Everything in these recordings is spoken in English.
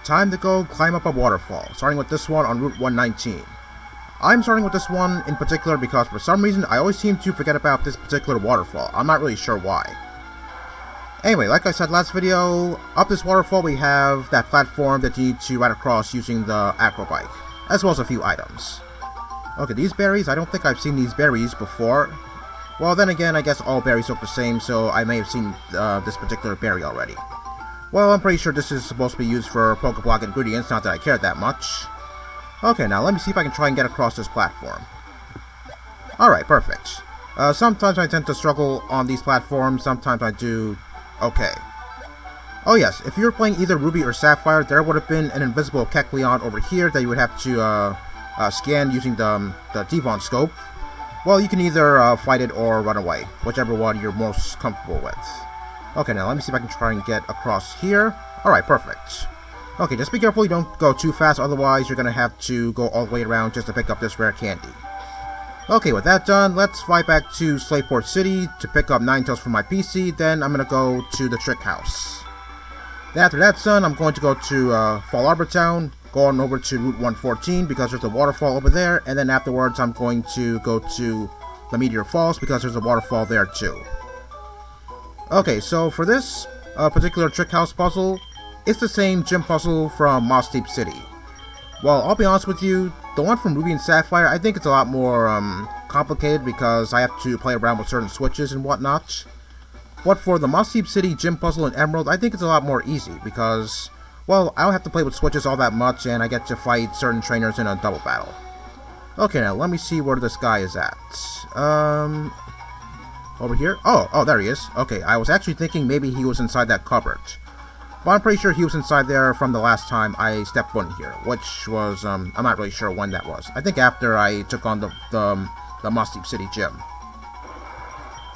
time to go climb up a waterfall, starting with this one on Route 119. I'm starting with this one in particular because for some reason I always seem to forget about this particular waterfall. I'm not really sure why. Anyway, like I said last video, up this waterfall we have that platform that you need to ride across using the acro bike, as well as a few items. Okay, these berries, I don't think I've seen these berries before. Well, then again, I guess all berries look the same, so I may have seen this particular berry already. Well, I'm pretty sure this is supposed to be used for Pokeblock ingredients, not that I care that much. Okay, now let me see if I can try and get across this platform. Alright, perfect. Sometimes I tend to struggle on these platforms, sometimes I do okay. Oh yes, if you were playing either Ruby or Sapphire, there would have been an invisible Kecleon over here that you would have to scan using the Devon scope. Well, you can either fight it or run away, whichever one you're most comfortable with. Okay, now let me see if I can try and get across here. Alright, perfect. Okay, just be careful you don't go too fast, otherwise you're gonna have to go all the way around just to pick up this rare candy. Okay, with that done, let's fly back to Slateport City to pick up Ninetales for my PC, then I'm gonna go to the Trick House. Then after that's done, I'm going to go to Fall Arbor Town, go on over to Route 114 because there's a waterfall over there, and then afterwards I'm going to go to the Meteor Falls because there's a waterfall there too. Okay, so for this particular Trick House puzzle, it's the same gym puzzle from Mossdeep City. Well, I'll be honest with you, the one from Ruby and Sapphire, I think it's a lot more complicated because I have to play around with certain switches and whatnot. But for the Mossdeep City gym puzzle in Emerald, I think it's a lot more easy because, well, I don't have to play with switches all that much and I get to fight certain trainers in a double battle. Okay, now let me see where this guy is at. Over here? Oh, there he is. Okay, I was actually thinking maybe he was inside that cupboard. But I'm pretty sure he was inside there from the last time I stepped foot in here, which was, I'm not really sure when that was. I think after I took on the Mossdeep City gym.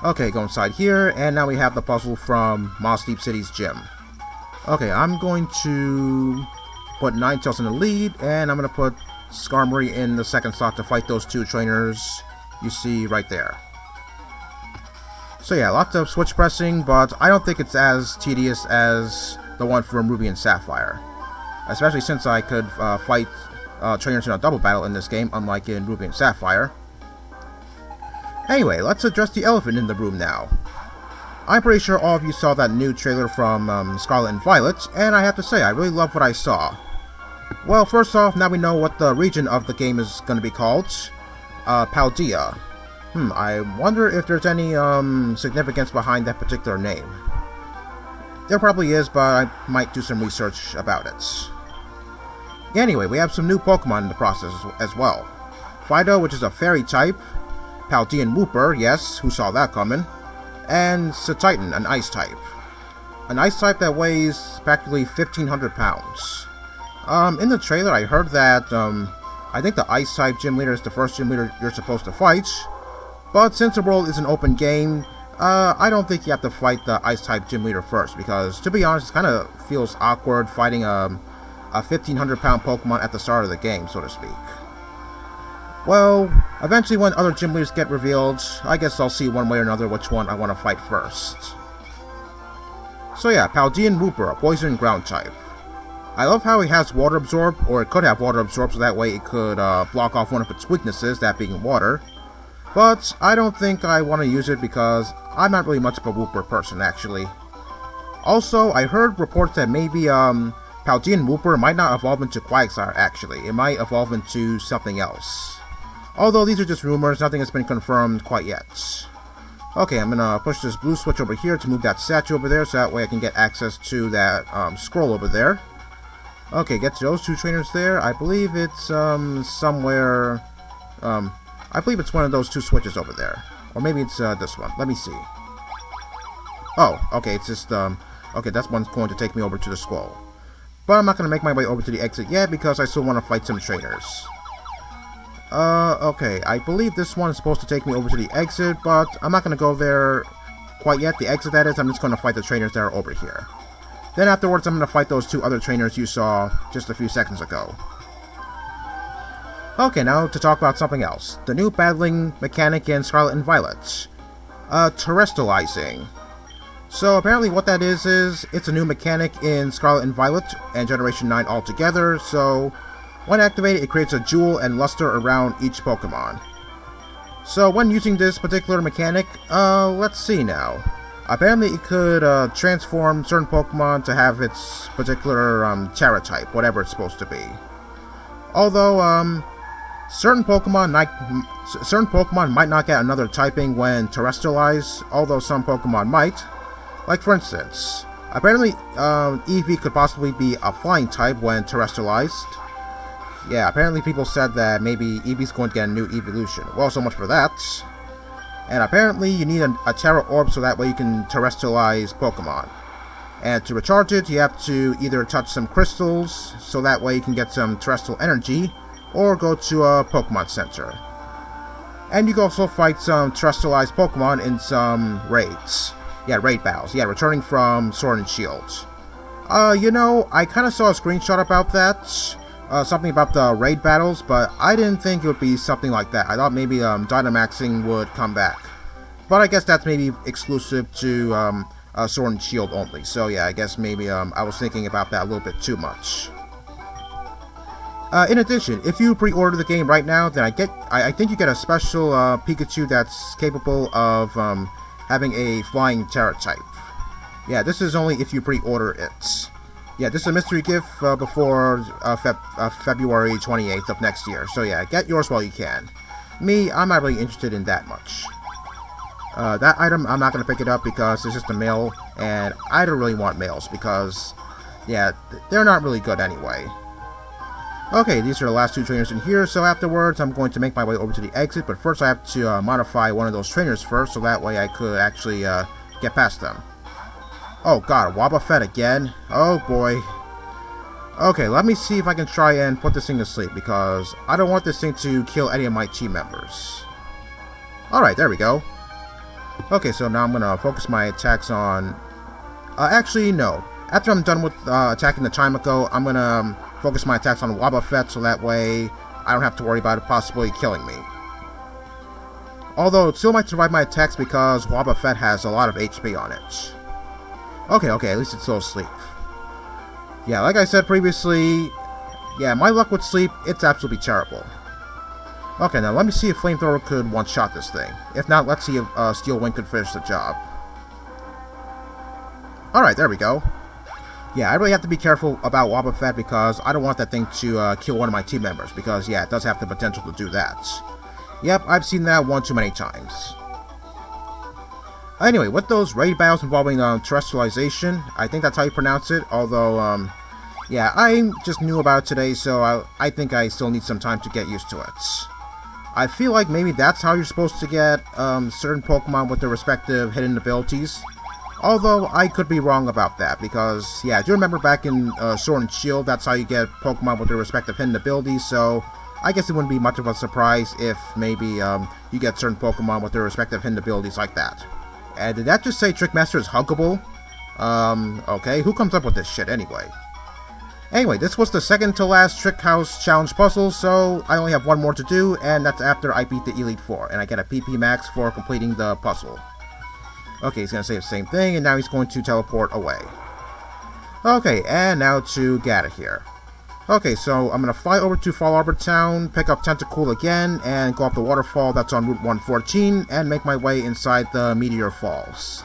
Okay, go inside here, and now we have the puzzle from Mossdeep City's gym. Okay, I'm going to put Ninetales in the lead, and I'm going to put Skarmory in the second slot to fight those two trainers you see right there. So yeah, lots of switch pressing, but I don't think it's as tedious as the one from Ruby and Sapphire. Especially since I could fight trainers in a double battle in this game, unlike in Ruby and Sapphire. Anyway, let's address the elephant in the room now. I'm pretty sure all of you saw that new trailer from Scarlet and Violet, and I have to say, I really love what I saw. Well, first off, now we know what the region of the game is going to be called. Paldea. I wonder if there's any significance behind that particular name. There probably is, but I might do some research about it. Anyway, we have some new Pokemon in the process as well. Fido, which is a fairy type. Paldean Wooper, yes, who saw that coming. And Cetitan, an ice type. An ice type that weighs practically 1,500 pounds. In the trailer I heard that, I think the ice type gym leader is the first gym leader you're supposed to fight. But since the world is an open game, I don't think you have to fight the ice type gym leader first, because to be honest, it kind of feels awkward fighting a 1,500 pound Pokemon at the start of the game, so to speak. Well, eventually when other gym leaders get revealed, I guess I'll see one way or another which one I want to fight first. So yeah, Paldean Wooper, a poison ground type. I love how he has water absorb, or it could have water absorb, so that way it could block off one of its weaknesses, that being water. But I don't think I want to use it because I'm not really much of a Wooper person, actually. Also, I heard reports that maybe Paldean Wooper might not evolve into Quagsire, actually. It might evolve into something else. Although these are just rumors, nothing has been confirmed quite yet. Okay, I'm gonna push this blue switch over here to move that statue over there, so that way I can get access to that scroll over there. Okay, get to those two trainers there. I believe it's somewhere... I believe it's one of those two switches over there. Or maybe it's this one. Let me see. Oh, okay, it's just... okay, that one's going to take me over to the scroll. But I'm not going to make my way over to the exit yet because I still want to fight some trainers. Okay, I believe this one is supposed to take me over to the exit, but I'm not going to go there quite yet. The exit, that is, I'm just going to fight the trainers that are over here. Then afterwards, I'm going to fight those two other trainers you saw just a few seconds ago. Okay, now to talk about something else. The new battling mechanic in Scarlet and Violet. Terastallizing. So apparently what that is it's a new mechanic in Scarlet and Violet and Generation 9 altogether, so when activated it creates a jewel and luster around each Pokemon. So when using this particular mechanic, let's see now. Apparently it could transform certain Pokemon to have its particular Terra type, whatever it's supposed to be. Although, certain Pokemon might not get another typing when Terastallized, although some Pokemon might. Like for instance, apparently Eevee could possibly be a flying type when Terastallized. Yeah, apparently people said that maybe Eevee's going to get a new evolution. Well, so much for that. And apparently you need a Terra Orb so that way you can Terastallize Pokemon. And to recharge it, you have to either touch some crystals, so that way you can get some terrestrial energy, or go to a Pokemon Center. And you can also fight some Terastallized Pokemon in some raids. Yeah, raid battles. Yeah, returning from Sword and Shield. You know, I kind of saw a screenshot about that. Something about the raid battles, but I didn't think it would be something like that. I thought maybe Dynamaxing would come back. But I guess that's maybe exclusive to Sword and Shield only. So yeah, I guess maybe I was thinking about that a little bit too much. In addition, if you pre-order the game right now, then I think you get a special Pikachu that's capable of having a flying Terra type. Yeah, this is only if you pre-order it. Yeah, this is a mystery gift before February 28th of next year. So yeah, get yours while you can. Me, I'm not really interested in that much. That item, I'm not going to pick it up because it's just a male, and I don't really want males because, yeah, they're not really good anyway. Okay, these are the last two trainers in here, so afterwards I'm going to make my way over to the exit, but first I have to modify one of those trainers first, so that way I could actually get past them. Oh god, Wobbuffet again? Oh boy. Okay, let me see if I can try and put this thing to sleep, because I don't want this thing to kill any of my team members. Alright, there we go. Okay, so now I'm going to focus my attacks on... actually, no. After I'm done with attacking the Chimeco, I'm going to focus my attacks on Wobbuffet, so that way I don't have to worry about it possibly killing me. Although, it still might survive my attacks because Wobbuffet has a lot of HP on it. Okay, at least it's still asleep. Yeah, like I said previously, yeah, my luck with sleep, it's absolutely terrible. Okay, now let me see if Flamethrower could one-shot this thing. If not, let's see if Steel Wing could finish the job. Alright, there we go. Yeah, I really have to be careful about Wobbuffet because I don't want that thing to kill one of my team members, because, yeah, it does have the potential to do that. Yep, I've seen that one too many times. Anyway, with those raid battles involving Terastallization, I think that's how you pronounce it, although, yeah, I just knew about it today, so I think I still need some time to get used to it. I feel like maybe that's how you're supposed to get certain Pokemon with their respective hidden abilities. Although, I could be wrong about that, because, yeah, do you remember back in Sword and Shield, that's how you get Pokemon with their respective hidden abilities, so I guess it wouldn't be much of a surprise if maybe you get certain Pokemon with their respective hidden abilities like that. And did that just say Trickmaster is huggable? Okay, who comes up with this shit anyway? Anyway, this was the second to last Trick House Challenge puzzle, so I only have one more to do, and that's after I beat the Elite Four, and I get a PP Max for completing the puzzle. Okay, he's going to say the same thing, and now he's going to teleport away. Okay, and now to Gata here. Okay, so I'm going to fly over to Fall Arbor Town, pick up Tentacool again, and go up the waterfall that's on Route 114, and make my way inside the Meteor Falls.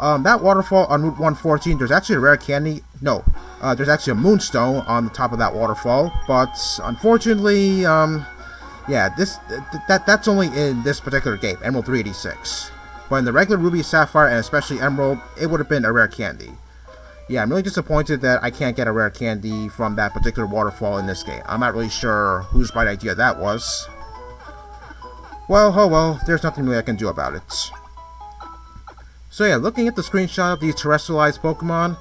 That waterfall on Route 114, there's actually a rare candy. No, there's actually a Moonstone on the top of that waterfall, but unfortunately, yeah, that's only in this particular game, Emerald 386. But in the regular Ruby, Sapphire, and especially Emerald, it would have been a rare candy. Yeah, I'm really disappointed that I can't get a rare candy from that particular waterfall in this game. I'm not really sure whose bright idea that was. Well, oh well, there's nothing really I can do about it. So yeah, looking at the screenshot of these terrestrialized Pokemon,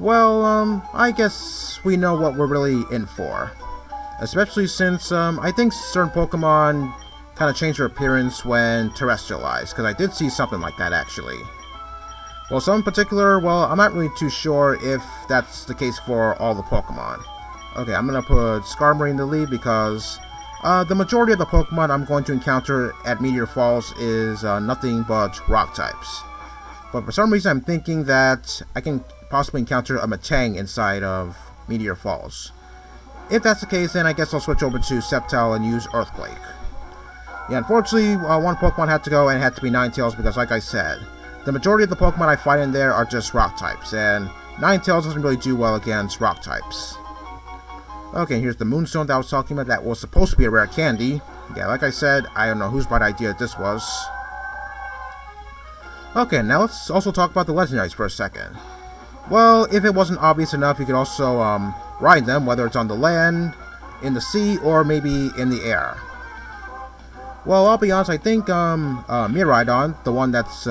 well, I guess we know what we're really in for. Especially since, I think certain Pokemon kind of change their appearance when terrestrialized, because I did see something like that, actually. Well, some in particular, well, I'm not really too sure if that's the case for all the Pokemon. Okay, I'm going to put Skarmory in the lead because the majority of the Pokemon I'm going to encounter at Meteor Falls is nothing but rock types. But for some reason, I'm thinking that I can possibly encounter a Metang inside of Meteor Falls. If that's the case, then I guess I'll switch over to Sceptile and use Earthquake. Yeah, unfortunately, one Pokemon had to go, and it had to be Ninetales because, like I said, the majority of the Pokemon I fight in there are just Rock types, and Ninetales doesn't really do well against Rock types. Okay, here's the Moonstone that I was talking about. That was supposed to be a rare candy. Yeah, like I said, I don't know whose bright idea this was. Okay, now let's also talk about the legendaries for a second. Well, if it wasn't obvious enough, you could also ride them, whether it's on the land, in the sea, or maybe in the air. Well, I'll be honest, I think Miraidon, the one that's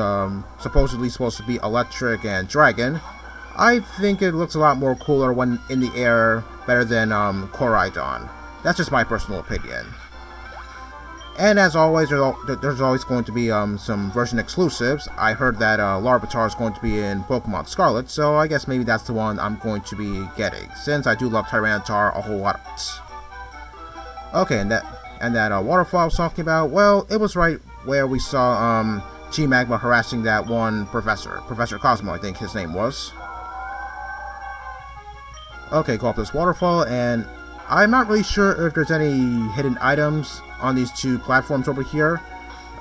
supposedly supposed to be electric and dragon, I think it looks a lot more cooler when in the air, better than Koraidon. That's just my personal opinion. And as always, there's always going to be some version exclusives. I heard that Larvitar is going to be in Pokemon Scarlet, so I guess maybe that's the one I'm going to be getting, since I do love Tyranitar a whole lot. Okay, and that waterfall I was talking about, well, it was right where we saw Chi Magma harassing that one professor. Professor Cosmo, I think his name was. Okay, go up this waterfall, and I'm not really sure if there's any hidden items on these two platforms over here.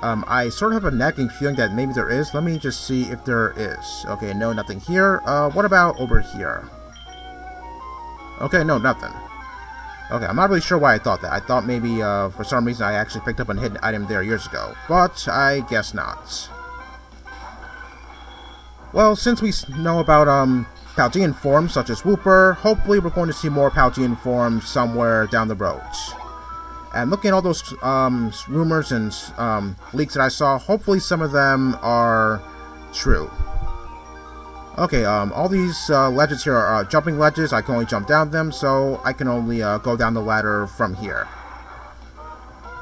I sort of have a nagging feeling that maybe there is. Let me just see if there is. Okay, no, nothing here. What about over here? Okay, no, nothing. Okay, I'm not really sure why I thought that. I thought maybe for some reason I actually picked up a hidden item there years ago, but I guess not. Well, since we know about Paldean forms such as Wooper, hopefully we're going to see more Paldean forms somewhere down the road. And looking at all those rumors and leaks that I saw, hopefully some of them are true. Okay, all these ledges here are jumping ledges. I can only jump down them, so I can only go down the ladder from here.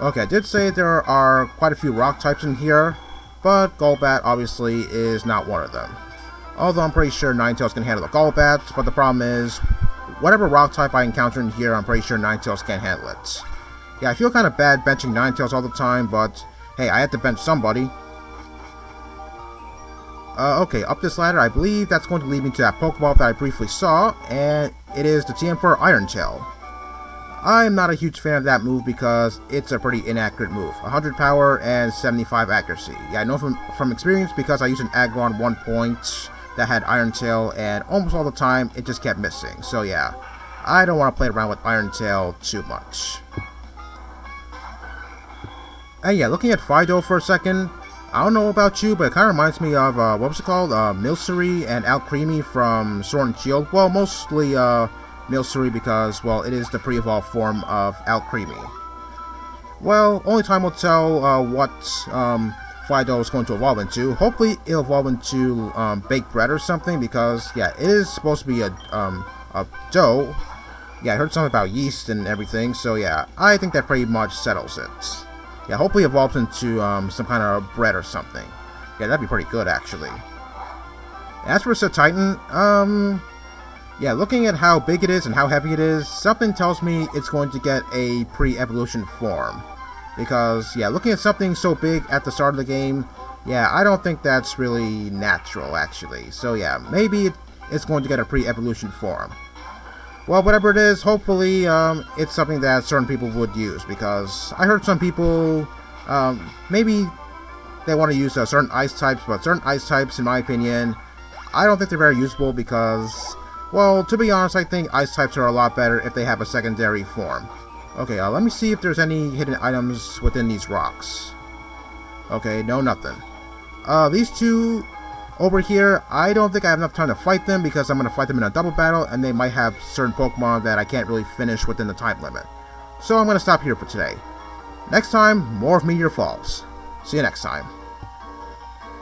Okay, I did say there are quite a few rock types in here, but Golbat obviously is not one of them. Although I'm pretty sure Ninetales can handle the Golbat, but the problem is, whatever rock type I encounter in here, I'm pretty sure Ninetales can't handle it. Yeah, I feel kind of bad benching Ninetales all the time, but hey, I had to bench somebody. Okay, up this ladder, I believe that's going to lead me to that Pokeball that I briefly saw, and it is the TM4 Iron Tail. I'm not a huge fan of that move because it's a pretty inaccurate move. 100 power and 75 accuracy. Yeah, I know from experience because I used an Aggron 1 point that had Iron Tail, and almost all the time it just kept missing. So yeah, I don't want to play around with Iron Tail too much. And yeah, looking at Fido for a second, I don't know about you, but it kind of reminds me of, what was it called? Milcery and Alcremie from Sword and Shield. Well, mostly Milcery because, well, it is the pre-evolved form of Alcremie. Well, only time will tell what Fido is going to evolve into. Hopefully, it'll evolve into baked bread or something because, yeah, it is supposed to be a dough. Yeah, I heard something about yeast and everything, so yeah, I think that pretty much settles it. Yeah, hopefully it evolves into some kind of bread or something. Yeah, that'd be pretty good, actually. As for Titan, yeah, looking at how big it is and how heavy it is, something tells me it's going to get a pre-evolution form. Because, yeah, looking at something so big at the start of the game, yeah, I don't think that's really natural, actually. So, yeah, maybe it's going to get a pre-evolution form. Well, whatever it is, hopefully it's something that certain people would use, because I heard some people, maybe they want to use certain ice types, but certain ice types, in my opinion, I don't think they're very usable because, well, to be honest, I think ice types are a lot better if they have a secondary form. Okay, let me see if there's any hidden items within these rocks. Okay, no, nothing. These two over here, I don't think I have enough time to fight them because I'm going to fight them in a double battle, and they might have certain Pokemon that I can't really finish within the time limit. So I'm going to stop here for today. Next time, more of Meteor Falls. See you next time.